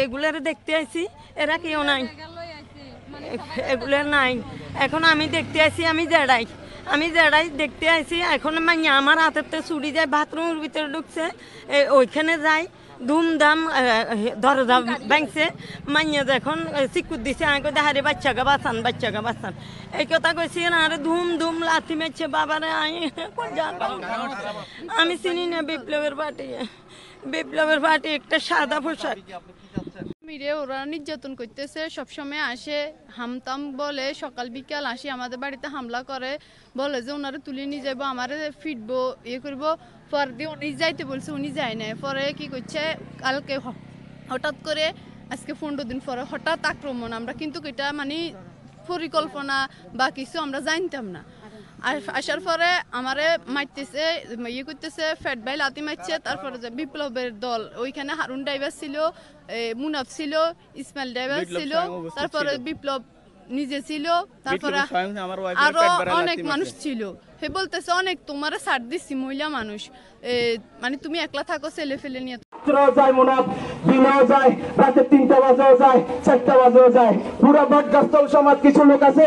এগুলার দেখতে আইছি, এরা কেউ নাই, এগুলো নাই। এখন আমি দেখতে আইছি, আমি জেডাই দেখতে আইছি। এখন মাইয়া আমার হাতের ছুটি যায়, বাথরুমের ভিতরে ঢুকছে, ওইখানে যাই ধুমধাম দরজা ভাঙছে। মাইয়া যখন চিকুর দিছে, আমি কই হারে বাচ্চাকে বাঁচান এই কথা কইছি। আরে ধুম লাথি মারছে বাবারে। আমি চিনি না বিপ্লবের পার্টি একটা সাদা পোশাক। মিরে ওরা নির্যাতন করতেছে, সবসময় আসে হামতাম বলে, সকাল বিকাল আসি আমাদের বাড়িতে হামলা করে, বলে যে ওনারা তুলে নিয়ে যাবো, আমারে ফিটবো, ইয়ে করবো। পর দিয়ে উনি যাইতে বলছে, উনি যায় না। পরে কি করছে, কালকে হঠাৎ করে আজকে 15 দিন পরে হঠাৎ আক্রমণ। আমরা কিন্তু এটা মানে পরিকল্পনা বা কিছু আমরা জানতাম না। আর আসার পরে আমারে মারতেছে, ইয়ে করতেছে, ফ্যাট ভাই লাথি মারছে। তারপরে যে বিপ্লবের দল, ওইখানে হারুন ড্রাইভার ছিল, মুনাফ ছিল, ইসমাইল ড্রাইভার ছিল, তারপরে বিপ্লব নিজে ছিল, তারপরে আরো অনেক মানুষ ছিল। হে বলতেছে অনেক তোমারে ছাড় দিচ্ছি, মহিলা মানুষ, মানে তুমি একলা থাকো, ছেলে ফেলে নিয়ে যায়, মুনাফ দিনেও যায়, রাতে 3টা বাজেও যায়, 4টা বাজেও যায়। পুরো বটগাছতল সমাজ কিছু লোক আছে,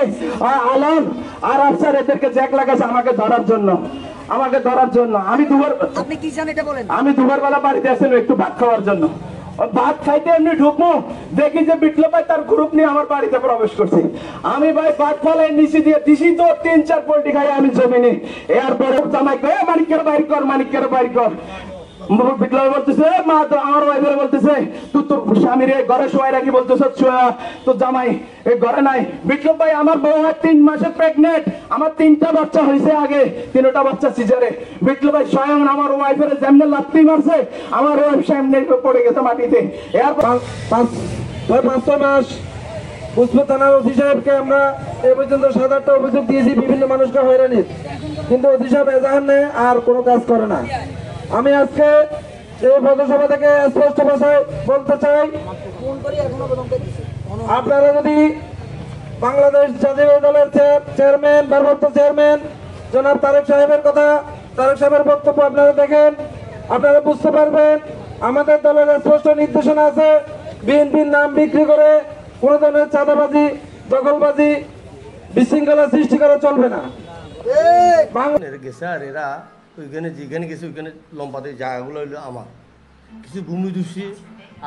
আলম আর আফসার, এদেরকে জ্যাক লাগাছে আমাকে ধরার জন্য। আমি দুবার বেলা বাড়িতে আসেন একটু ভাত খাওয়ার জন্য। ভাত খাইতে এমনি ঢুকবো, দেখি যে বিপ্লব ভাই তার গ্রুপ নিয়ে আমার বাড়িতে প্রবেশ করছে। আমি ভাই ভাত ফলাই নিচে দিয়ে দিছি তো 3-4 পোল্টি খাই আমি জমিনে। এরপরে জামাই মানিকের বাইর কর। বিপ্লব বলতেছে, মা তো আমার ওয়াইফের বলতেছে, তুই তোর স্বামীর ঘরে শোয়াই রাখি, বলতেছ তোর জামাই ঘরে নাই। বিপ্লব ভাই আমার বউ 3 মাসে প্রেগনেন্ট, আমার 3টা বাচ্চা হয়েছে, আগে 3টা বাচ্চা সিজারে। বিপ্লব ভাই স্বয়ং আমার ওয়াইফের যেমনে লাত্তি মারছে, আমার ওয়াইফ সামনে পড়ে গেছে মাটিতে। এর 5-6 মাস পুষ্প থানার ওসি সাহেবকে আমরা এ পর্যন্ত 7-8টা অভিযোগ দিয়েছি বিভিন্ন মানুষকে হয়রানির, কিন্তু ওসি সাহেব এজাহার নেয় আর কোনো কাজ করে না। আমি আজকে এই পথসভা থেকে স্পষ্ট ভাষায় বলতে চাই, আপনারা যদি বাংলাদেশ জাতীয় দলের চেয়ারম্যান, ভারপ্রাপ্ত চেয়ারম্যান জনাব তারেক সাহেবের বক্তব্য আপনারা দেখেন, আপনারা বুঝতে পারবেন আমাদের দলের স্পষ্ট নির্দেশনা আছে, বিএনপির নাম বিক্রি করে কোন ধরনের চাঁদাবাজি, দখলবাজি, বিশৃঙ্খলা সৃষ্টি করা চলবে না। এরা ওইখানে যেখানে গেছে ওইখানে লম্বাতে জায়গাগুলো হইলো আমার, কিছু ভূমি দূষি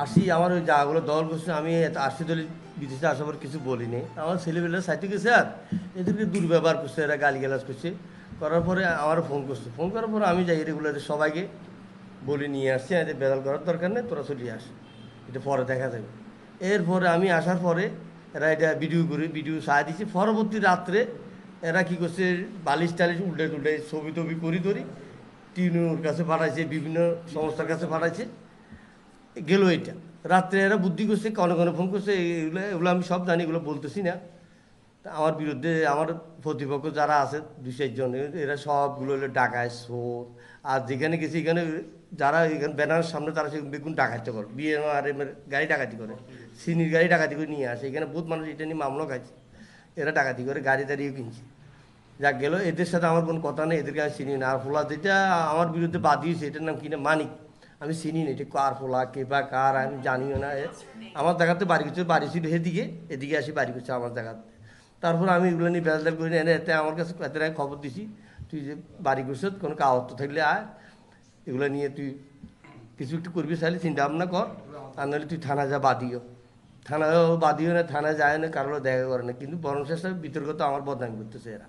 আসি আমার ওই জায়গাগুলো দল করছে। আমি আসি দলে বিদেশে আসার পর কিছু বলিনি, আমার ছেলেবেলা সাইতে গেছে আর এদেরকে দুর্ব্যবহার করছে, এরা গালিগালাজ করছে। করার পরে আমার ফোন করার পরে আমি যাই রেগুলার সবাইকে বলে নিয়ে আসছি, এদের বেদাল করার দরকার নেই, তোরা চলে আস, এটা পরে দেখা যাবে। এরপরে আমি আসার পরে এরা এটা ভিডিও সাহায্য দিচ্ছে। পরবর্তী রাত্রে এরা কী করছে, বালিশ টালিশ উল্টে ছবি টবি করি টিনুর কাছে পাঠাইছে, বিভিন্ন সংস্থার কাছে পাঠাইছে, গেল। এটা রাত্রে এরা বুদ্ধি করছে, কনে ফোন করছে, এগুলো আমি সব জানি, এগুলো বলতেছি না। আমার বিরুদ্ধে আমার প্রতিপক্ষ যারা আছে 2-4 জন, এরা সবগুলো হলো ডাকায় চোর। আর যেখানে গেছে এখানে যারা এখানে ব্যানারের সামনে তারা সে বেগুন ডাকাতি করে, BNR গাড়ি ডাকাতি করে, সিনির গাড়ি ডাকাতি করে নিয়ে আসে। এখানে বহুত মানুষ এটা নিয়ে মামলা খাইছে, এরা ডাকাতি করে গাড়ি দাঁড়িয়েও কিনছে। যা গেল, এদের সাথে আমার কোনো কথা নেই, এদেরকে আমি চিনি না। আর ফোলা যেটা আমার বিরুদ্ধে বাদিয়েছে, এটার নাম কিনা মানিক, আমি চিনি না এটা কার ফোলা, কে বা কার আমি জানিও না। আমার জায়গাতে বাড়ি করছে, বাড়ি ছিল এদিকে আসি বাড়ি করছে আমার জায়গাতে। তারপর আমি এগুলো নিয়ে বেজাল করি না, এতে আমার কাছে এত খবর দিছি, তুই যে বাড়ি করছ কোনো কাগজ থাকলে আয়, এগুলো নিয়ে তুই কিছু একটু করবি চাইলে চিন্তা ভাবনা কর, আর নাহলে তুই থানা যা বাদিও না, থানায় যায় না, কারোর দেখা করে না। কিন্তু বরং শেষে বিতর্ক তো আমার বদনাম করতেছে এরা।